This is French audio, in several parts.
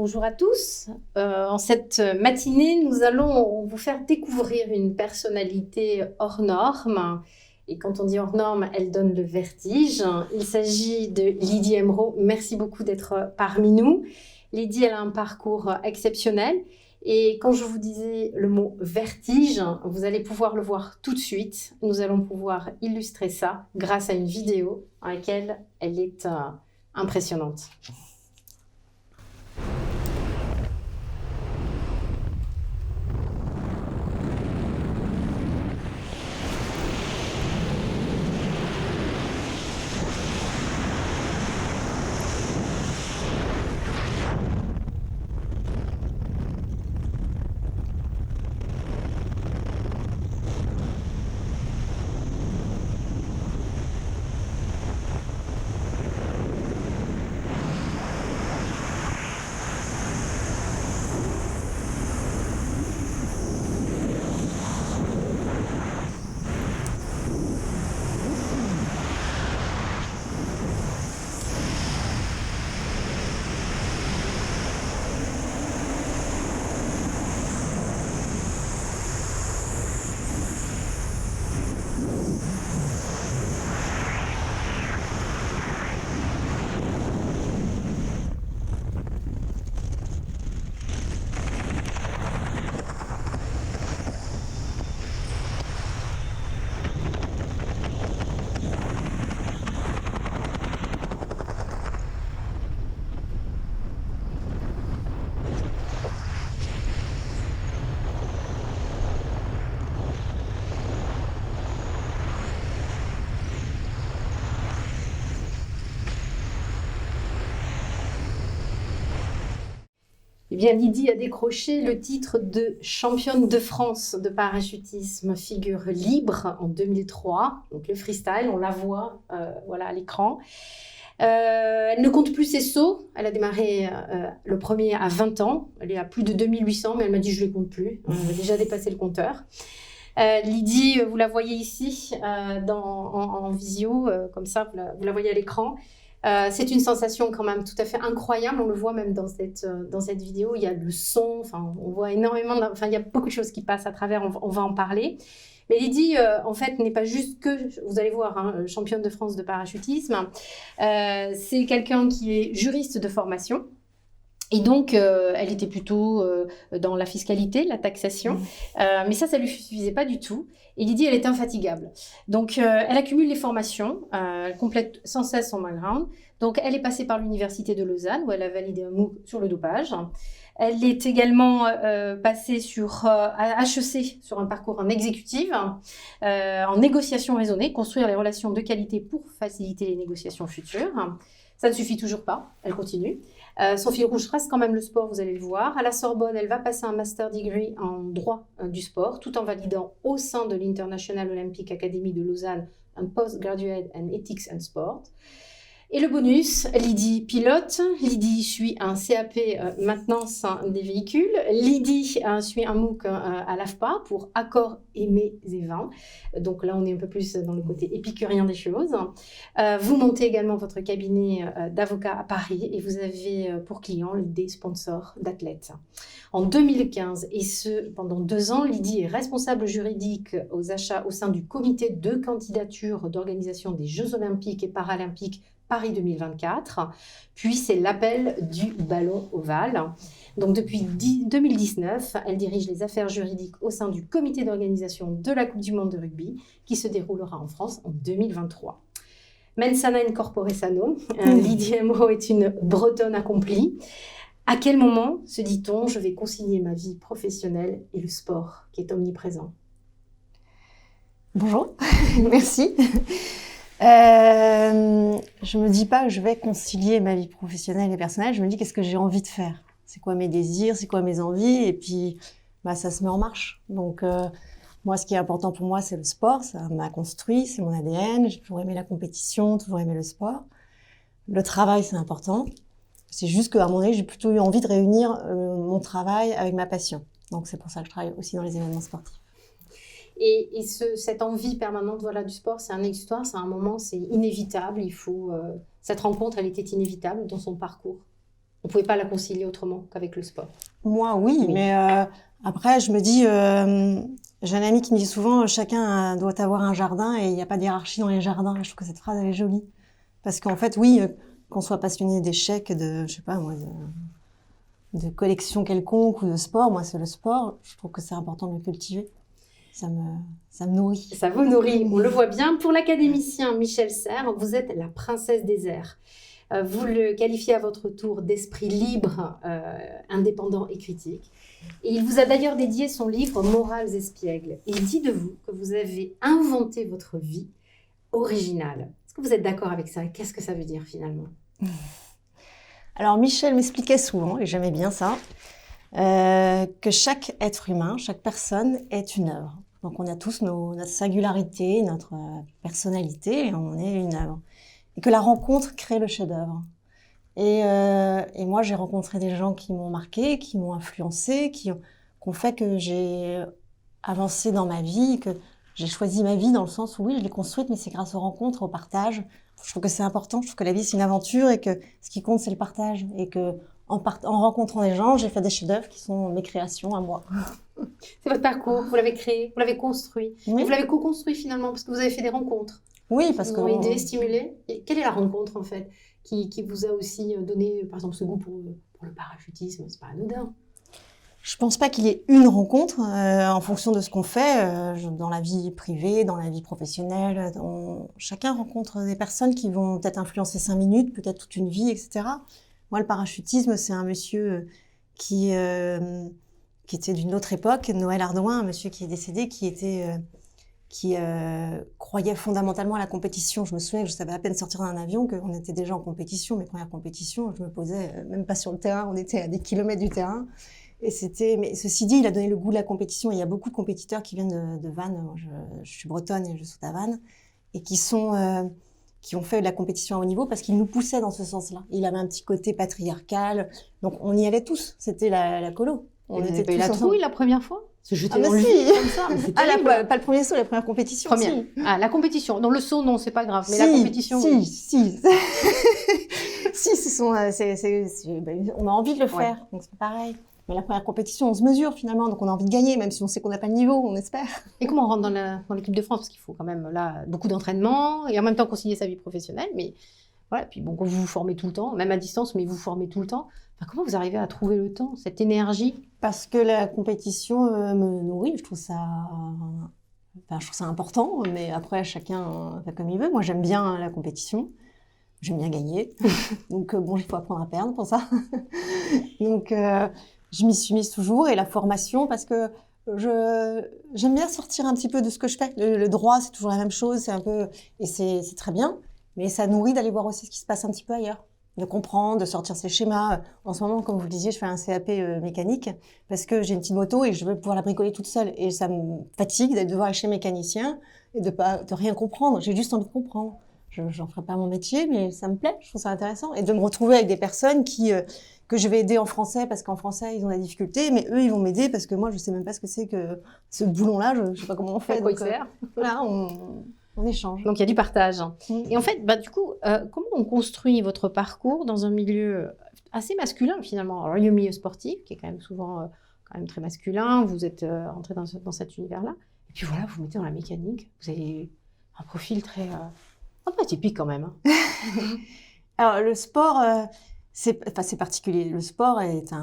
Bonjour à tous. En cette matinée, nous allons vous faire découvrir une personnalité hors norme. Et quand on dit hors norme, elle donne le vertige. Il s'agit de Lydie Emeraud. Merci beaucoup d'être parmi nous. Lydie, elle a un parcours exceptionnel. Et quand je vous disais le mot vertige, vous allez pouvoir le voir tout de suite. Nous allons pouvoir illustrer ça grâce à une vidéo dans laquelle elle est impressionnante. Eh bien, Lydie a décroché le titre de championne de France de parachutisme figure libre en 2003. Donc le freestyle, on la voit voilà, à l'écran. Elle ne compte plus ses sauts. Elle a démarré le premier à 20 ans. Elle est à plus de 2800, mais elle m'a dit je ne les compte plus. Elle a déjà dépassé le compteur. Lydie, vous la voyez ici en visio, comme ça, vous la voyez à l'écran. C'est une sensation quand même tout à fait incroyable. On le voit même dans cette vidéo. Il y a le son, on voit énormément, il y a beaucoup de choses qui passent à travers. On va en parler. Mais Lydie, en fait, n'est pas juste que, vous allez voir, championne de France de parachutisme. C'est quelqu'un qui est juriste de formation. Et donc, elle était plutôt dans la fiscalité, la taxation. Mais ça lui suffisait pas du tout. Et Lydie, elle est infatigable. Donc, elle accumule les formations, elle complète sans cesse son background. Donc, elle est passée par l'Université de Lausanne, où elle a validé un MOOC sur le dopage. Elle est également passée sur HEC, sur un parcours en exécutive, en négociation raisonnée, construire les relations de qualité pour faciliter les négociations futures. Ça ne suffit toujours pas, elle continue. Son fil rouge reste quand même le sport, vous allez le voir. À la Sorbonne, elle va passer un master degree en droit du sport, tout en validant au sein de l'International Olympic Academy de Lausanne un postgraduate in ethics and sport. Et le bonus, Lydie pilote, Lydie suit un CAP maintenance des véhicules, Lydie suit un MOOC à l'AFPA pour accords émets et vins. Donc là, on est un peu plus dans le côté épicurien des choses. Vous montez également votre cabinet d'avocat à Paris et vous avez pour clients des sponsors d'athlètes. En 2015, et ce pendant 2 ans, Lydie est responsable juridique aux achats au sein du comité de candidature d'organisation des Jeux Olympiques et Paralympiques Paris 2024, puis c'est l'appel du ballon ovale. Donc depuis 2019, elle dirige les affaires juridiques au sein du comité d'organisation de la Coupe du Monde de rugby qui se déroulera en France en 2023. Mens sana in corpore sano, Lydie Emeraud est une Bretonne accomplie. À quel moment se dit-on je vais concilier ma vie professionnelle et le sport qui est omniprésent? Bonjour, merci. Je me dis pas je vais concilier ma vie professionnelle et personnelle, je me dis qu'est-ce que j'ai envie de faire, c'est quoi mes désirs, c'est quoi mes envies, et puis ça se met en marche. Donc moi, ce qui est important pour moi, c'est le sport, ça m'a construit, c'est mon ADN, j'ai toujours aimé la compétition, toujours aimé le sport. Le travail, c'est important, c'est juste qu'à un moment donné, j'ai plutôt eu envie de réunir mon travail avec ma passion, donc c'est pour ça que je travaille aussi dans les événements sportifs. Et cette envie permanente du sport, c'est un exutoire, c'est un moment, c'est inévitable. Cette rencontre, elle était inévitable dans son parcours. On ne pouvait pas la concilier autrement qu'avec le sport. Moi, oui, mais après, je me dis, j'ai un ami qui me dit souvent, chacun doit avoir un jardin et il n'y a pas de hiérarchie dans les jardins. Je trouve que cette phrase, elle est jolie. Parce qu'en fait, oui, qu'on soit passionné d'échecs, de, je sais pas moi, de collection quelconque ou de sport, moi, c'est le sport. Je trouve que c'est important de le cultiver. Ça me nourrit. Ça vous nourrit, on le voit bien. Pour l'académicien Michel Serres, vous êtes la princesse des airs. Vous le qualifiez à votre tour d'esprit libre, indépendant et critique. Et il vous a d'ailleurs dédié son livre Morales espiègles. Il dit de vous que vous avez inventé votre vie originale. Est-ce que vous êtes d'accord avec ça? Qu'est-ce que ça veut dire finalement? Alors Michel m'expliquait souvent, et j'aimais bien ça, que chaque être humain, chaque personne est une œuvre. Donc on a tous notre singularité, notre personnalité, et on est une œuvre. Et que la rencontre crée le chef-d'œuvre. Et moi, j'ai rencontré des gens qui m'ont marqué, qui m'ont influencé, qui ont fait que j'ai avancé dans ma vie, que j'ai choisi ma vie dans le sens où oui, je l'ai construite, mais c'est grâce aux rencontres, au partage. Je trouve que c'est important, je trouve que la vie, c'est une aventure et que ce qui compte, c'est le partage. Et que en rencontrant des gens, j'ai fait des chefs-d'œuvre qui sont mes créations à moi. C'est votre parcours, vous l'avez créé, vous l'avez construit. Oui. Et vous l'avez co-construit finalement, parce que vous avez fait des rencontres. Oui, parce que... Vous m'avez aidé, stimulé. Et quelle est la rencontre en fait qui vous a aussi donné, par exemple, ce goût pour le parachutisme? C'est pas anodin. Je pense pas qu'il y ait une rencontre en fonction de ce qu'on fait dans la vie privée, dans la vie professionnelle. Chacun rencontre des personnes qui vont peut-être influencer 5 minutes, peut-être toute une vie, etc. Moi, le parachutisme, c'est un monsieur qui était d'une autre époque, Noël Ardouin, un monsieur qui est décédé, qui croyait fondamentalement à la compétition. Je me souviens que je savais à peine sortir d'un avion, qu'on était déjà en compétition. Mes premières compétitions, je me posais même pas sur le terrain, on était à des kilomètres du terrain. Mais ceci dit, il a donné le goût de la compétition. Il y a beaucoup de compétiteurs qui viennent de Vannes. Je suis bretonne et je saute à Vannes. Et qui ont fait de la compétition à haut niveau parce qu'il nous poussait dans ce sens-là. Il avait un petit côté patriarcal. Donc, on y allait tous. C'était la colo. On était tous la trouille la première fois? Se jeter dans le vide comme ça. Pas le premier saut, la première compétition. Première. Si. Ah, la compétition. Dans le saut, non, c'est pas grave. Mais la compétition, si, oui. Si. Si, on a envie de le faire. Donc, c'est pareil. Mais la première compétition, on se mesure finalement, donc on a envie de gagner, même si on sait qu'on n'a pas le niveau, on espère. Et comment on rentre dans l'équipe de France? Parce qu'il faut quand même là beaucoup d'entraînement et en même temps concilier sa vie professionnelle. Mais voilà, puis bon, vous vous formez tout le temps, même à distance, mais vous formez tout le temps. Enfin, comment vous arrivez à trouver le temps, cette énergie? Parce que la compétition me nourrit, je trouve ça important, mais après chacun fait comme il veut. Moi j'aime bien la compétition. J'aime bien gagner, donc il faut apprendre à perdre pour ça. Donc je m'y suis mise toujours, et la formation, parce que j'aime bien sortir un petit peu de ce que je fais. Le droit, c'est toujours la même chose, et c'est très bien, mais ça nourrit d'aller voir aussi ce qui se passe un petit peu ailleurs, de comprendre, de sortir ses schémas. En ce moment, comme vous le disiez, je fais un CAP mécanique, parce que j'ai une petite moto et je veux pouvoir la bricoler toute seule, et ça me fatigue de devoir aller chez mécanicien et de rien comprendre. J'ai juste envie de comprendre. J'en ferai pas mon métier, mais ça me plaît, je trouve ça intéressant. Et de me retrouver avec des personnes que je vais aider en français, parce qu'en français, ils ont des difficultés, mais eux, ils vont m'aider, parce que moi, je sais même pas ce que c'est que ce boulon-là, je sais pas comment on fait. Quoi il sert. Voilà, on échange. Donc, il y a du partage. Et en fait, du coup, comment on construit votre parcours dans un milieu assez masculin, finalement? Alors, il y a le milieu sportif, qui est quand même souvent quand même très masculin. Vous êtes entré dans cet univers-là. Et puis voilà, vous vous mettez dans la mécanique. Vous avez un profil très... un peu atypique quand même. Alors, le sport, c'est particulier. Le sport a été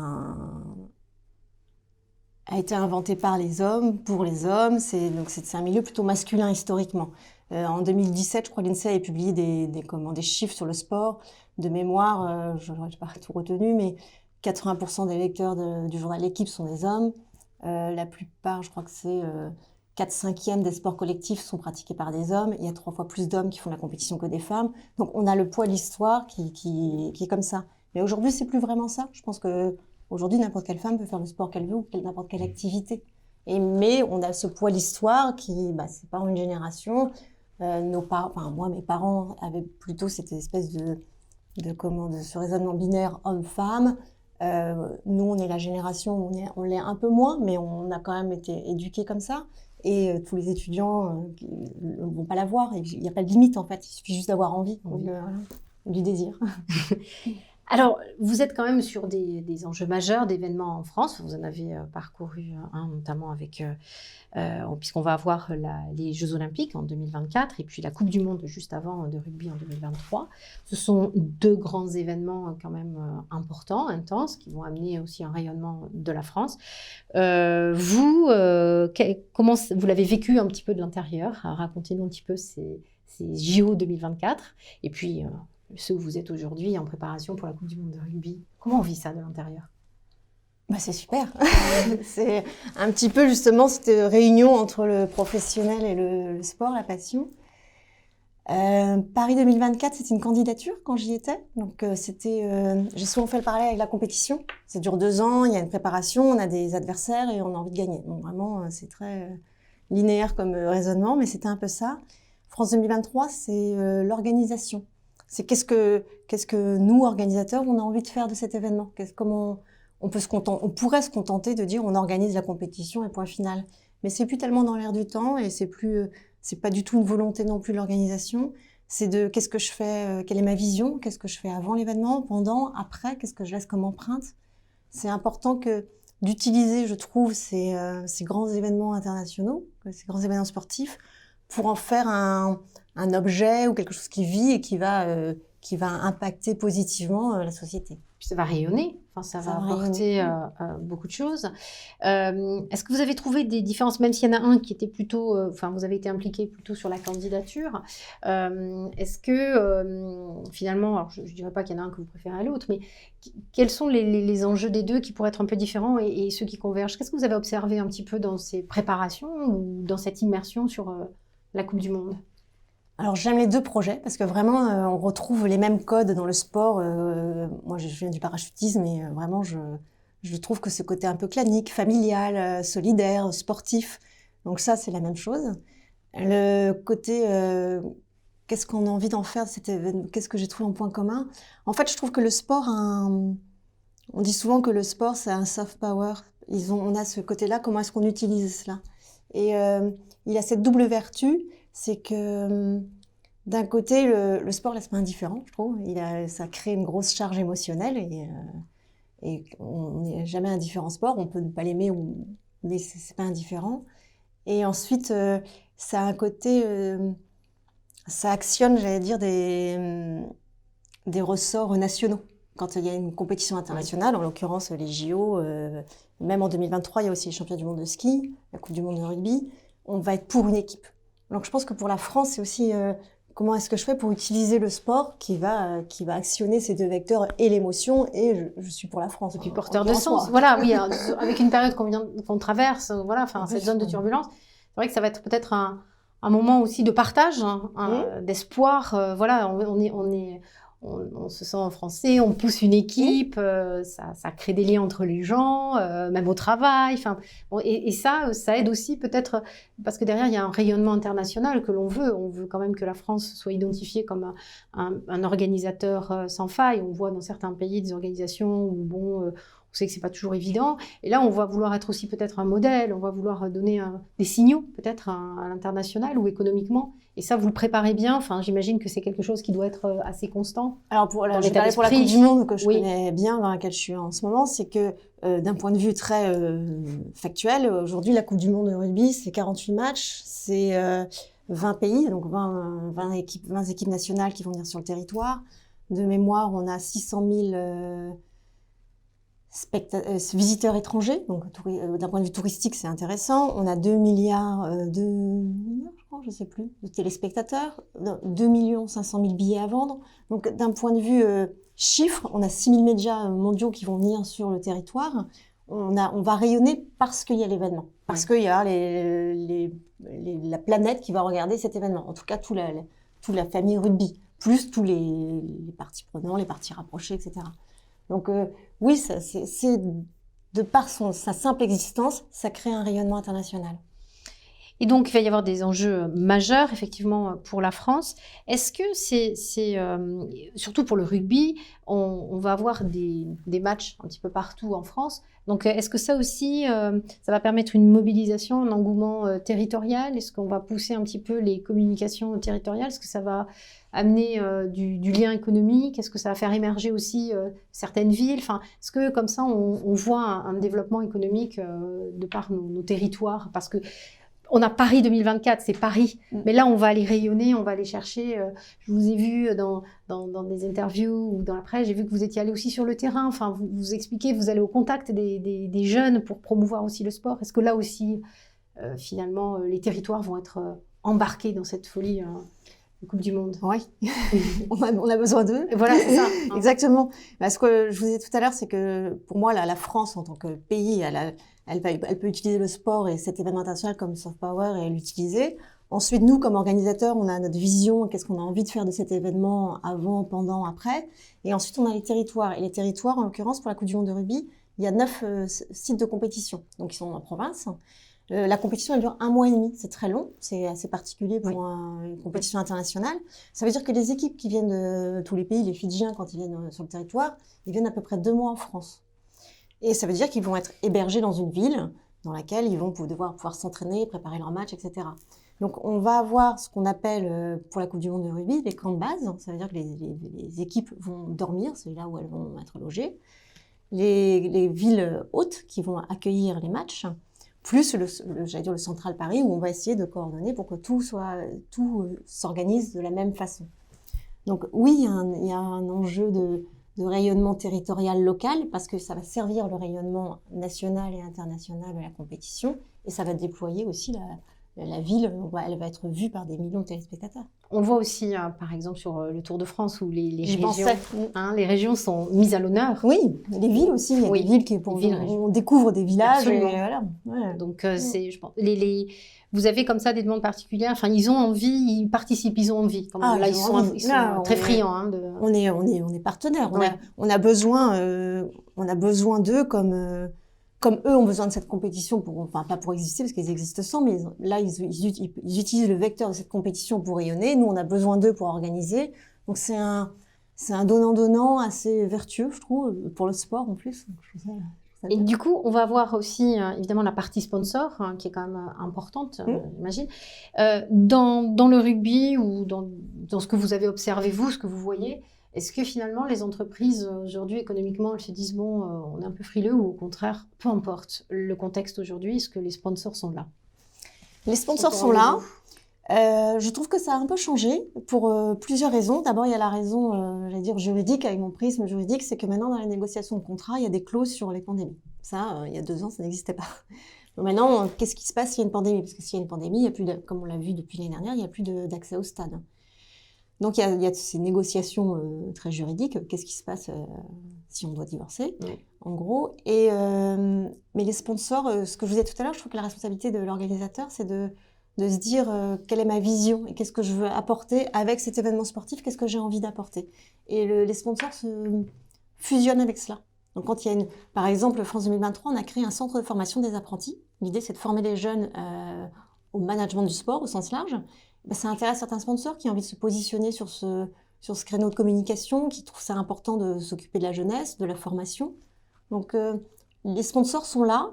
inventé par les hommes, pour les hommes. C'est un milieu plutôt masculin historiquement. En 2017, je crois que l'INSEE a publié des chiffres sur le sport. De mémoire, je n'aurais pas tout retenu, mais 80% des lecteurs du journal L'Équipe sont des hommes. La plupart, je crois que c'est... 4/5 des sports collectifs sont pratiqués par des hommes. Il y a 3 fois plus d'hommes qui font la compétition que des femmes. Donc, on a le poids de l'histoire qui est comme ça. Mais aujourd'hui, c'est plus vraiment ça. Je pense que aujourd'hui, n'importe quelle femme peut faire le sport qu'elle veut ou n'importe quelle activité. Mais on a ce poids de l'histoire c'est pas une génération. Moi, mes parents avaient plutôt cette espèce de ce raisonnement binaire homme-femme. Nous, on est la génération où on l'est un peu moins, mais on a quand même été éduqués comme ça. Et tous les étudiants ne vont pas l'avoir. Il n'y a pas de limite, en fait. Il suffit juste d'avoir envie, du désir. Alors, vous êtes quand même sur des enjeux majeurs d'événements en France. Vous en avez parcouru un, notamment avec, puisqu'on va avoir les Jeux Olympiques en 2024 et puis la Coupe du Monde juste avant de rugby en 2023. Ce sont deux grands événements quand même importants, intenses, qui vont amener aussi un rayonnement de la France. Comment vous l'avez vécu un petit peu de l'intérieur? Racontez-nous un petit peu ces JO 2024 et puis ceux où vous êtes aujourd'hui en préparation pour la Coupe du Monde de rugby. Comment on vit ça de l'intérieur? Bah, c'est super. C'est un petit peu justement cette réunion entre le professionnel et le sport, la passion. Paris 2024, c'était une candidature quand j'y étais. Donc j'ai souvent fait le parallèle avec la compétition. Ça dure 2 ans, il y a une préparation, on a des adversaires et on a envie de gagner. Donc vraiment, c'est très linéaire comme raisonnement, mais c'était un peu ça. France 2023, c'est l'organisation. C'est qu'est-ce que nous, organisateurs, on a envie de faire de cet événement. Comment on pourrait se contenter de dire on organise la compétition et point final. Mais c'est plus tellement dans l'air du temps et c'est pas du tout une volonté non plus de l'organisation. C'est de qu'est-ce que je fais, quelle est ma vision, qu'est-ce que je fais avant l'événement, pendant, après, qu'est-ce que je laisse comme empreinte. C'est important d'utiliser, je trouve, ces grands événements internationaux, ces grands événements sportifs, pour en faire un objet ou quelque chose qui vit et qui va impacter positivement la société. Puis ça va rayonner, ça va apporter beaucoup de choses. Est-ce que vous avez trouvé des différences, même s'il y en a un qui était plutôt, vous avez été impliqué plutôt sur la candidature, est-ce que finalement, alors je ne dirais pas qu'il y en a un que vous préférez à l'autre, mais quels sont les enjeux des deux qui pourraient être un peu différents et ceux qui convergent? Qu'est-ce que vous avez observé un petit peu dans ces préparations ou dans cette immersion sur la Coupe du Monde? Alors j'aime les deux projets parce que vraiment on retrouve les mêmes codes dans le sport. Moi je viens du parachutisme et vraiment je trouve que ce côté un peu clanique, familial, solidaire, sportif. Donc ça c'est la même chose. Le côté qu'est-ce qu'on a envie d'en faire de cet événement, qu'est-ce que j'ai trouvé en point commun. En fait je trouve que le sport on dit souvent que le sport c'est un soft power. On a ce côté-là, comment est-ce qu'on utilise cela? Et il a cette double vertu. C'est que d'un côté, le sport laisse pas indifférent, je trouve. Ça crée une grosse charge émotionnelle et on n'est jamais indifférent au sport. On peut ne pas l'aimer, mais c'est pas indifférent. Et ensuite, ça a un côté, ça actionne, j'allais dire, des ressorts nationaux. Quand il y a une compétition internationale, en l'occurrence les JO, même en 2023, il y a aussi les championnats du monde de ski, la Coupe du monde de rugby. On va être pour une équipe. Donc je pense que pour la France, c'est aussi comment est-ce que je fais pour utiliser le sport qui va actionner ces deux vecteurs et l'émotion et je suis pour la France. Et puis porteur de sens. Voilà, oui, avec une période qu'on traverse, cette zone de turbulence, c'est vrai que ça va être peut-être un moment aussi de partage, d'espoir. On se sent français, on pousse une équipe, ça crée des liens entre les gens, même au travail. Et ça aide aussi peut-être, parce que derrière, il y a un rayonnement international que l'on veut. On veut quand même que la France soit identifiée comme un organisateur sans faille. On voit dans certains pays des organisations où, on sait que c'est pas toujours évident. Et là, on va vouloir être aussi peut-être un modèle, on va vouloir donner des signaux peut-être à l'international ou économiquement. Et ça, vous le préparez bien. J'imagine que c'est quelque chose qui doit être assez constant. Alors pour la Coupe du Monde que je connais bien, dans laquelle je suis en ce moment, c'est que d'un point de vue très factuel, aujourd'hui la Coupe du Monde de rugby, c'est 48 matchs, c'est 20 pays, donc 20 équipes nationales qui vont venir sur le territoire. De mémoire, on a 600 000 visiteurs étrangers, donc d'un point de vue touristique, c'est intéressant. On a 2 milliards, je crois, je sais plus, de téléspectateurs, 2 500 000 billets à vendre. Donc d'un point de vue chiffre, on a 6 000 médias mondiaux qui vont venir sur le territoire. On va rayonner parce qu'il y a l'événement, parce qu'il y a la planète qui va regarder cet événement. En tout cas, toute la famille rugby, plus tous les parties prenantes, les parties rapprochées, etc. Donc oui, c'est de par sa simple existence, ça crée un rayonnement international. Et donc, il va y avoir des enjeux majeurs, effectivement, pour la France. Est-ce que surtout pour le rugby, on va avoir des matchs un petit peu partout en France. Donc, est-ce que ça aussi, ça va permettre une mobilisation, un engouement territorial? Est-ce qu'on va pousser un petit peu les communications territoriales? Est-ce que ça va amener du lien économique? Est-ce que ça va faire émerger aussi certaines villes? Enfin, est-ce que comme ça, on voit un développement économique de par nos territoires? Parce que on a Paris 2024, c'est Paris. Mais là, on va aller rayonner, on va aller chercher. Je vous ai vu dans des interviews ou dans la presse, j'ai vu que vous étiez allé aussi sur le terrain. Enfin, vous expliquez, vous allez au contact des jeunes pour promouvoir aussi le sport. Est-ce que là aussi, finalement, les territoires vont être embarqués dans cette folie de Coupe du Monde? Oui, on a besoin d'eux. Voilà, c'est ça. Exactement. Ce que je vous disais tout à l'heure, c'est que pour moi, la France, en tant que pays, elle peut utiliser le sport et cet événement international comme soft power et l'utiliser. Ensuite, nous, comme organisateurs, on a notre vision, qu'est-ce qu'on a envie de faire de cet événement avant, pendant, après. Et ensuite, on a les territoires. Et les territoires, en l'occurrence, pour la Coupe du Monde de rugby, il y a 9 sites de compétition, donc ils sont en province. La compétition, elle dure 1 mois et demi. C'est très long. C'est assez particulier pour une compétition internationale. Ça veut dire que les équipes qui viennent de tous les pays, les Fidjiens, quand ils viennent sur le territoire, ils viennent à peu près 2 mois en France. Et ça veut dire qu'ils vont être hébergés dans une ville dans laquelle ils vont devoir pouvoir s'entraîner, préparer leur match, etc. Donc, on va avoir ce qu'on appelle, pour la Coupe du Monde de rugby, les camps de base. Ça veut dire que les équipes vont dormir, c'est là où elles vont être logées. Les villes hôtes qui vont accueillir les matchs, plus le Central Paris, où on va essayer de coordonner pour que tout s'organise de la même façon. Donc oui, il y a un enjeu de rayonnement territorial local, parce que ça va servir le rayonnement national et international de la compétition, et ça va déployer aussi la ville, elle va être vue par des millions de téléspectateurs. On le voit aussi, par exemple, sur le Tour de France, où les régions sont mises à l'honneur. Oui, les villes aussi. Il y a des villes on découvre des villages. Et voilà. Ouais. Donc, je pense, vous avez comme ça des demandes particulières. Enfin, ils ont envie, ils participent, ils ont envie. Là, ils sont très friands. On est partenaires. On a besoin d'eux comme eux ont besoin de cette compétition pas pour exister parce qu'ils existent sans, mais là ils utilisent le vecteur de cette compétition pour rayonner. Nous, on a besoin d'eux pour organiser. Donc c'est un donnant-donnant assez vertueux, je trouve, pour le sport en plus. Et du coup, on va voir aussi évidemment la partie sponsor qui est quand même importante, j'imagine. Dans le rugby ou dans ce que vous avez observé vous, ce que vous voyez. Est-ce que finalement, les entreprises, aujourd'hui, économiquement, elles se disent, bon, on est un peu frileux, ou au contraire, peu importe le contexte aujourd'hui, est-ce que les sponsors sont là? Les sponsors sont là. Je trouve que ça a un peu changé pour plusieurs raisons. D'abord, il y a la raison, juridique, avec mon prisme juridique, c'est que maintenant, dans les négociations de contrat, il y a des clauses sur les pandémies. Ça, il y a 2 ans, ça n'existait pas. Donc maintenant, qu'est-ce qui se passe s'il y a une pandémie? Parce que s'il y a une pandémie, il y a plus comme on l'a vu depuis l'année dernière, il n'y a plus d'accès au stade. Donc, il y a ces négociations très juridiques. Qu'est-ce qui se passe si on doit divorcer, en gros. Mais les sponsors, ce que je vous disais tout à l'heure, je trouve que la responsabilité de l'organisateur, c'est de se dire quelle est ma vision et qu'est-ce que je veux apporter avec cet événement sportif, qu'est-ce que j'ai envie d'apporter. Et les sponsors se fusionnent avec cela. Donc, quand il y a par exemple, France 2023, on a créé un centre de formation des apprentis. L'idée, c'est de former les jeunes au management du sport, au sens large. Ça intéresse certains sponsors qui ont envie de se positionner sur ce créneau de communication, qui trouvent ça important de s'occuper de la jeunesse, de la formation. Donc, les sponsors sont là.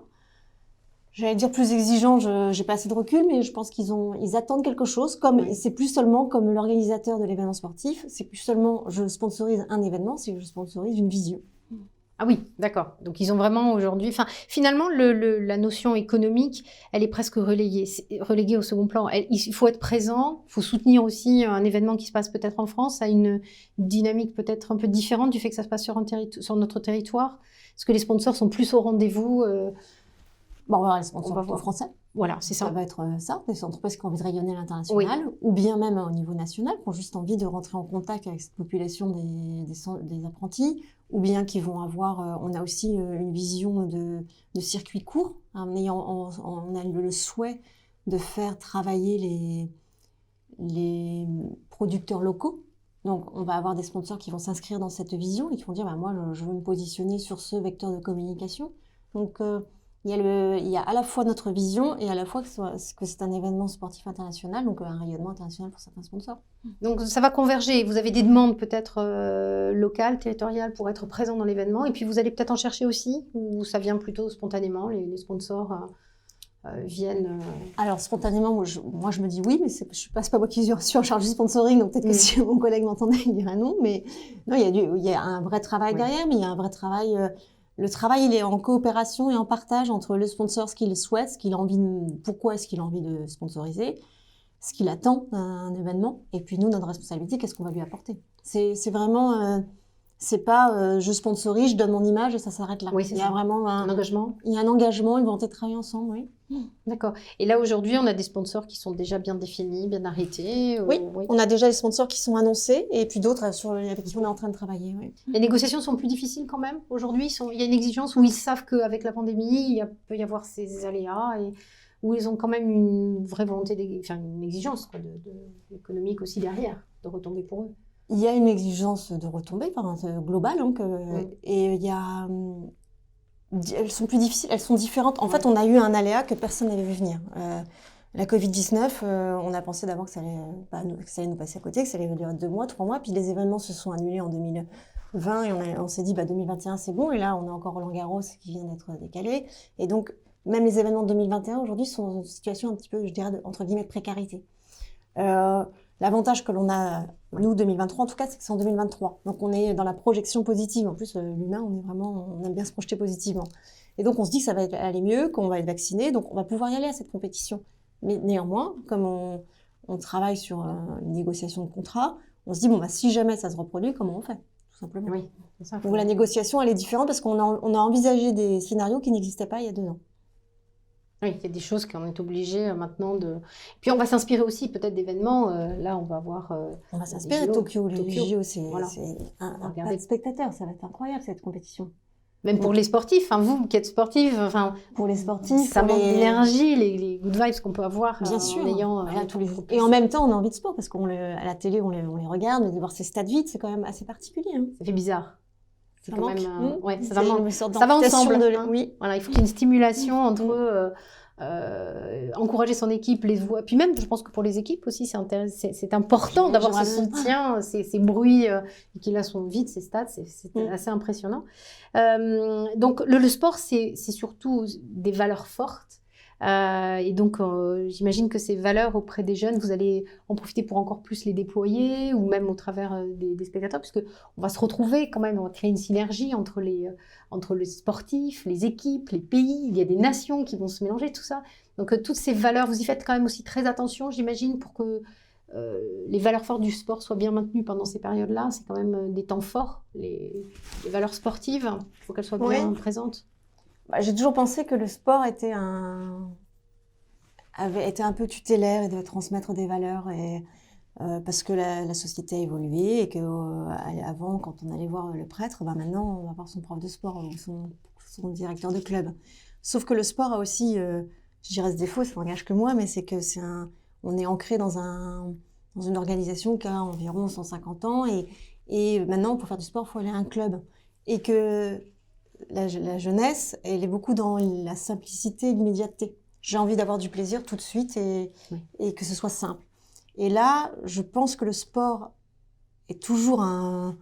J'allais dire plus exigeants, j'ai pas assez de recul, mais je pense ils attendent quelque chose. C'est plus seulement comme l'organisateur de l'événement sportif, c'est plus seulement je sponsorise un événement, c'est que je sponsorise une vision. Ah oui, d'accord. Donc, ils ont vraiment aujourd'hui... finalement, la notion économique, elle est presque reléguée au second plan. Il faut être présent, il faut soutenir aussi un événement qui se passe peut-être en France, à une dynamique peut-être un peu différente du fait que ça se passe sur notre territoire. Est-ce que les sponsors sont plus au rendez-vous on va voir les sponsors français. Voilà, c'est ça. Ça va être ça, des entreprises qui ont envie de rayonner à l'international, ou bien même au niveau national, qui ont juste envie de rentrer en contact avec cette population des apprentis, ou bien qui vont avoir... on a aussi une vision de circuit court, on a le souhait de faire travailler les producteurs locaux. Donc, on va avoir des sponsors qui vont s'inscrire dans cette vision et qui vont dire moi, je veux me positionner sur ce vecteur de communication. Donc, Il y a à la fois notre vision et à la fois que c'est un événement sportif international, donc un rayonnement international pour certains sponsors. Donc ça va converger. Vous avez des demandes peut-être locales, territoriales pour être présent dans l'événement, et puis vous allez peut-être en chercher aussi, ou ça vient plutôt spontanément, les sponsors viennent. Alors spontanément, moi je me dis oui, mais c'est pas moi qui suis en charge du sponsoring, donc peut-être que si mon collègue m'entendait, il dirait non. Mais non, il y a un vrai travail derrière, mais il y a un vrai travail. Le travail, il est en coopération et en partage entre le sponsor, ce qu'il souhaite, pourquoi est-ce qu'il a envie de sponsoriser, ce qu'il attend d'un événement, et puis nous, notre responsabilité, qu'est-ce qu'on va lui apporter. C'est vraiment, c'est pas je sponsorise, je donne mon image et ça s'arrête là. Oui, il y a vraiment un engagement. Il y a un engagement, une volonté de travailler ensemble, oui. D'accord. Et là, aujourd'hui, on a des sponsors qui sont déjà bien définis, bien arrêtés. Oui, on a déjà des sponsors qui sont annoncés et puis d'autres avec qui on est en train de travailler. Oui. Les négociations sont plus difficiles quand même aujourd'hui. Il y a une exigence où ils savent qu'avec la pandémie, peut y avoir ces aléas et où ils ont quand même une vraie volonté, une exigence économique aussi derrière, de retomber pour eux. Il y a une exigence de retombées globale. Et il y a... Elles sont plus difficiles, elles sont différentes. En fait, on a eu un aléa que personne n'avait vu venir. La Covid-19, on a pensé d'abord que ça allait nous passer à côté, que ça allait durer 2 mois, 3 mois, puis les événements se sont annulés en 2020 et on s'est dit 2021 c'est bon, et là on a encore Roland-Garros qui vient d'être décalé. Et donc, même les événements de 2021 aujourd'hui sont dans une situation un petit peu, je dirais, entre guillemets, de précarité. L'avantage que l'on a, nous, 2023, en tout cas, c'est que c'est en 2023. Donc, on est dans la projection positive. En plus, l'humain, on aime bien se projeter positivement. Et donc, on se dit que ça va aller mieux, qu'on va être vacciné, donc on va pouvoir y aller à cette compétition. Mais néanmoins, comme on travaille sur une négociation de contrat, on se dit, si jamais ça se reproduit, comment on fait, tout simplement. Oui, c'est ça. Donc, la négociation, elle est différente parce qu'on a envisagé des scénarios qui n'existaient pas il y a 2 ans. Oui, il y a des choses qu'on est obligé maintenant de... Puis on va s'inspirer aussi peut-être d'événements. Là, on va voir... on va s'inspirer de Tokyo. Les JO, c'est un tas de spectateurs. Ça va être incroyable, cette compétition. Même pour les sportifs. Vous qui êtes sportifs, pour les sportifs, ça manque d'énergie, les good vibes qu'on peut avoir bien sûr, en ayant... tous les jours. Et en même temps, on a envie de sport parce qu'à la télé, on les regarde, mais de voir ces stades vides, c'est quand même assez particulier. Hein. Ça fait bizarre. C'est quand même, ça va ensemble. Oui. Voilà, il faut qu'il y ait une stimulation entre encourager son équipe, les voix. Puis même, je pense que pour les équipes aussi, c'est important d'avoir ce soutien, ces bruits qui là sont vides, ces stades, c'est assez impressionnant. Donc le sport, c'est surtout des valeurs fortes. Et donc, j'imagine que ces valeurs auprès des jeunes, vous allez en profiter pour encore plus les déployer, ou même au travers des spectateurs, puisque on va se retrouver quand même, on va créer une synergie entre les sportifs, les équipes, les pays. Il y a des nations qui vont se mélanger, tout ça. Donc, toutes ces valeurs, vous y faites quand même aussi très attention, j'imagine, pour que les valeurs fortes du sport soient bien maintenues pendant ces périodes-là. C'est quand même des temps forts, les valeurs sportives. Il faut qu'elles soient bien présentes. J'ai toujours pensé que le sport avait été un peu tutélaire et devait transmettre des valeurs parce que la société a évolué et qu'avant, quand on allait voir le prêtre, maintenant on va voir son prof de sport ou son directeur de club. Sauf que le sport a aussi, je dirais ce défaut, ça n'engage que moi, mais c'est que on est ancré dans une organisation qui a environ 150 ans et maintenant pour faire du sport, il faut aller à un club. Et que la jeunesse, elle est beaucoup dans la simplicité et l'immédiateté. J'ai envie d'avoir du plaisir tout de suite et que ce soit simple. Et là, je pense que le sport est toujours un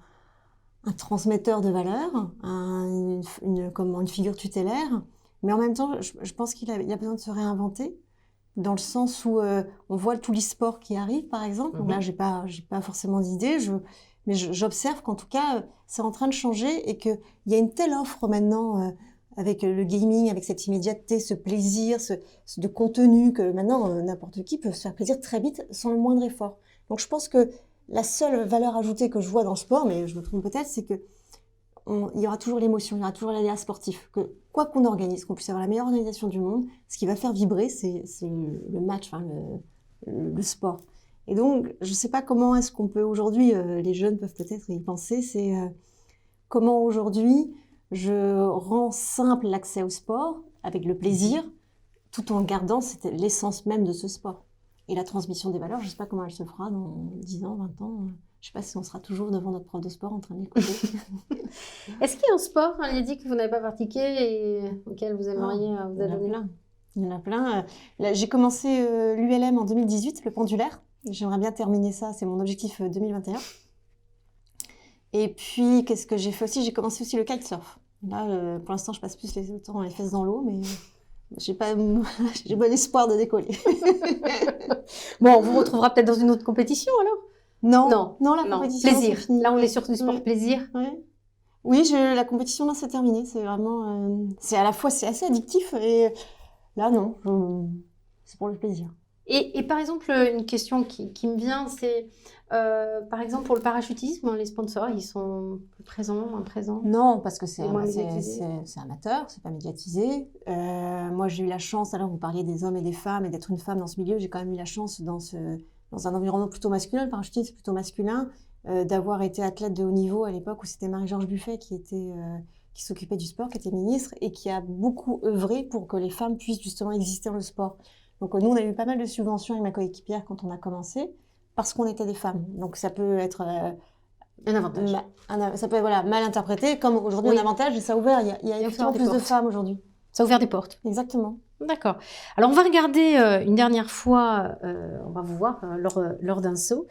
transmetteur de valeurs, comme une figure tutélaire, mais en même temps, je pense qu'il a besoin de se réinventer, dans le sens où on voit tout l'e-sport qui arrive, par exemple. Donc là, j'ai pas forcément d'idée, mais j'observe qu'en tout cas, c'est en train de changer et qu'il y a une telle offre maintenant avec le gaming, avec cette immédiateté, ce plaisir, de contenu, que maintenant, n'importe qui peut se faire plaisir très vite sans le moindre effort. Donc je pense que la seule valeur ajoutée que je vois dans le sport, mais je me trompe peut-être, c'est que il y aura toujours l'émotion, il y aura toujours l'aléa sportif. Que quoi qu'on organise, qu'on puisse avoir la meilleure organisation du monde, ce qui va faire vibrer, c'est le match, le sport. Et donc, je ne sais pas comment est-ce qu'on peut aujourd'hui, les jeunes peuvent peut-être y penser, c'est comment aujourd'hui je rends simple l'accès au sport avec le plaisir, tout en gardant l'essence même de ce sport. Et la transmission des valeurs, je ne sais pas comment elle se fera dans 10 ans, 20 ans. Je ne sais pas si on sera toujours devant notre prof de sport en train d'écouter. Est-ce qu'il y a un sport, Lydie, que vous n'avez pas pratiqué et auquel vous aimeriez vous adonner? Il y en a plein. Là, j'ai commencé l'ULM en 2018, le pendulaire. J'aimerais bien terminer ça, c'est mon objectif 2021. Et puis, qu'est-ce que j'ai fait aussi? J'ai commencé aussi le kitesurf. Là, pour l'instant, je passe plus le temps les fesses dans l'eau, mais j'ai bon espoir de décoller. Bon, on vous retrouvera peut-être dans une autre compétition alors? Non, la compétition, plaisir. c'est fini. Là, on est sur du sport plaisir. Oui, la compétition, là, c'est terminé. C'est vraiment... c'est à la fois, c'est assez addictif et là, non. C'est pour le plaisir. Et par exemple, une question qui me vient, c'est par exemple pour le parachutisme, les sponsors, ils sont plus présents, moins présents? Non, parce que c'est amateur, c'est pas médiatisé. Moi, j'ai eu la chance, alors vous parliez des hommes et des femmes et d'être une femme dans ce milieu, j'ai quand même eu la chance dans un environnement plutôt masculin, le parachutisme c'est plutôt masculin, d'avoir été athlète de haut niveau à l'époque où c'était Marie-Georges Buffet qui s'occupait du sport, qui était ministre et qui a beaucoup œuvré pour que les femmes puissent justement exister dans le sport. Donc nous, on a eu pas mal de subventions avec ma coéquipière quand on a commencé, parce qu'on était des femmes. Donc ça peut être un avantage. Ça peut être mal interprété, comme aujourd'hui un avantage, et ça a ouvert. Il y a effectivement plus de femmes aujourd'hui. Ça a ouvert des portes. Exactement. D'accord. Alors on va regarder une dernière fois, on va vous voir lors d'un saut,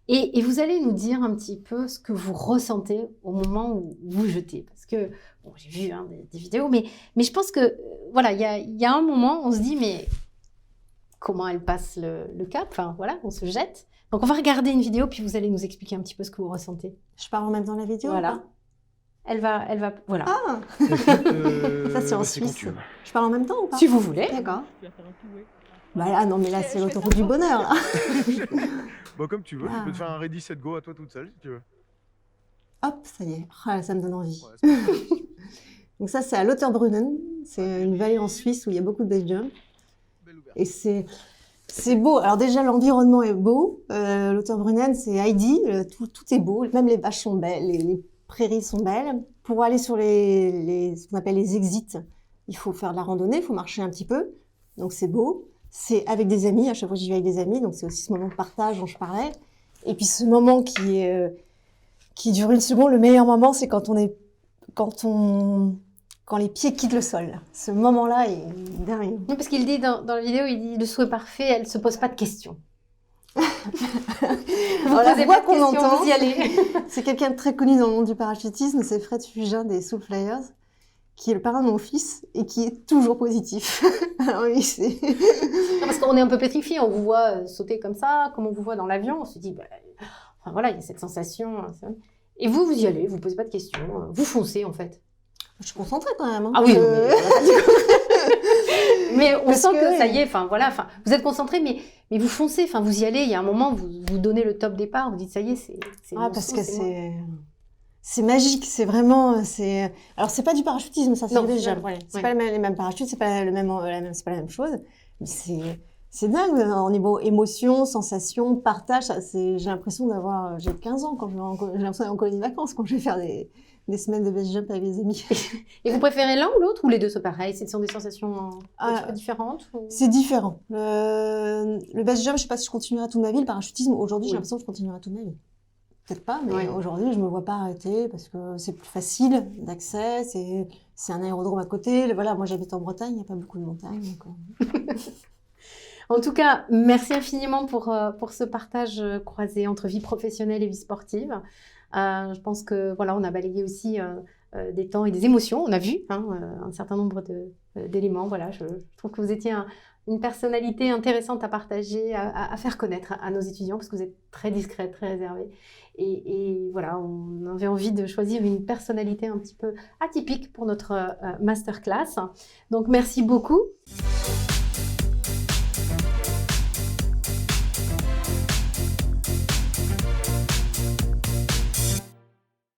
et vous allez nous dire un petit peu ce que vous ressentez au moment où vous jetez. Parce que, bon, j'ai vu des vidéos, mais je pense que, voilà, il y a un moment, on se dit, mais comment elle passe le cap, enfin voilà, on se jette. Donc on va regarder une vidéo, puis vous allez nous expliquer un petit peu ce que vous ressentez. Je parle en même temps de la vidéo? Voilà. Elle va, voilà. Ah ça c'est en Suisse. Je parle en même temps ou pas? Si vous voulez. D'accord. Bah là, non mais là c'est l'autoroute du bonheur là. Bon, comme tu veux, je peux te faire un ready set go à toi toute seule si tu veux. Hop, ça y est, ça me donne envie. Donc ça c'est à Lauterbrunnen, c'est une vallée en Suisse où il y a beaucoup de base jump. Et c'est beau. Alors déjà, l'environnement est beau. Lauterbrunnen, c'est Heidi. Tout est beau. Même les vaches sont belles. Les prairies sont belles. Pour aller sur ce qu'on appelle les exits, il faut faire de la randonnée, il faut marcher un petit peu. Donc c'est beau. C'est avec des amis. À chaque fois, j'y vais avec des amis. Donc c'est aussi ce moment de partage dont je parlais. Et puis ce moment qui dure une seconde. Le meilleur moment, c'est quand les pieds quittent le sol. Ce moment-là est dingue. Oui, parce qu'il dit dans la vidéo, il dit le saut est parfait, elle ne se pose pas de questions. Vous la voix qu'on entend, vous y allez. C'est quelqu'un de très connu dans le monde du parachutisme, c'est Fred Fugin des Soul Flyers, qui est le parrain de mon fils et qui est toujours positif. Alors, oui, parce qu'on est un peu pétrifié, on vous voit sauter comme ça, comme on vous voit dans l'avion, on se dit, enfin, voilà, il y a cette sensation. Et vous y allez, vous ne posez pas de questions, vous foncez en fait. Je suis concentrée quand même. Ah oui, mais on sent que ça y est, enfin voilà, vous êtes concentré, mais vous foncez, enfin vous y allez. Il y a un moment, vous donnez le top départ, vous dites ça y est, c'est. Parce que c'est magique, c'est vraiment, alors c'est pas du parachutisme, ça, c'est déjà. C'est pas les mêmes parachutes, c'est pas la même chose. Mais c'est dingue au niveau émotion, sensation, partage. J'ai l'impression j'ai 15 ans j'ai l'impression d'être en colonie de vacances quand je vais faire des semaines de base jump avec des amis. Et vous préférez l'un ou l'autre, ou les deux sont pareils? Ce sont des sensations un petit peu différentes ou... C'est différent. Le base jump, je sais pas si je continuerai toute ma vie. Le parachutisme, aujourd'hui, j'ai l'impression que je continuerai toute ma vie. Peut-être pas, mais aujourd'hui, je me vois pas arrêter parce que c'est plus facile d'accès, c'est un aérodrome à côté. Voilà, moi j'habite en Bretagne, il n'y a pas beaucoup de montagnes. Donc, En tout cas, merci infiniment pour ce partage croisé entre vie professionnelle et vie sportive. Je pense que voilà, on a balayé aussi des temps et des émotions. On a vu un certain nombre d'éléments. Voilà, je trouve que vous étiez une personnalité intéressante à partager, à faire connaître à nos étudiants, parce que vous êtes très discrète, très réservée. Et voilà, on avait envie de choisir une personnalité un petit peu atypique pour notre masterclass. Donc, merci beaucoup.